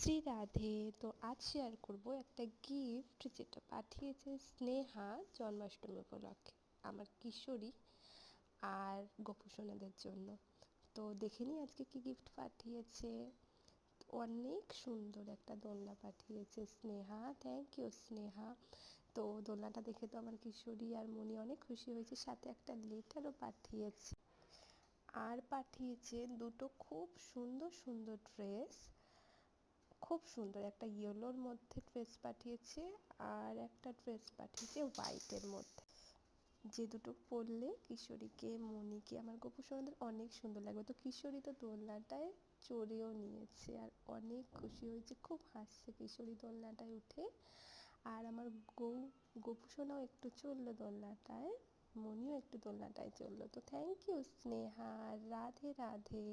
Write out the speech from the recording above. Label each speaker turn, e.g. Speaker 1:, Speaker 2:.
Speaker 1: শ্রী রাধে। তো আজ শেয়ার করব একটা গিফট যেটা পাঠিয়েছে স্নেহা জন্মাষ্টমী উপলক্ষে আমার কিশোরী আর গোপুসোনাদের জন্য। তো দেখে নিই আজকে কি গিফট পাঠিয়েছে। অনেক সুন্দর একটা দোলনা পাঠিয়েছে স্নেহা, থ্যাংক ইউ স্নেহা। তো দোলনাটা দেখে তো আমার কিশোরী আর মনি অনেক খুশি হয়েছে, সাথে একটা লেটারও পাঠিয়েছে। আর পাঠিয়েছে দুটো খুব সুন্দর সুন্দর ড্রেস, খুব সুন্দর একটা ইয়েলোর মধ্যে ড্রেস পাঠিয়েছে আর একটা ড্রেস পাঠিয়েছে হোয়াইটের মধ্যে, যে দুটো পরলে কিশোরীকে মনিকে আমার গোপুসোনাদের অনেক সুন্দর লাগবে। তো কিশোরী তো দোলনাটায় চড়েও নিয়েছে আর অনেক খুশি হয়েছে, খুব হাসছে কিশোরী দোলনাটায় উঠে। আর আমার গোপুসোনাও একটু চললো দোলনাটায়, মনিও একটু দোলনাটায় চললো। তো থ্যাংক ইউ স্নেহা, রাধে রাধে।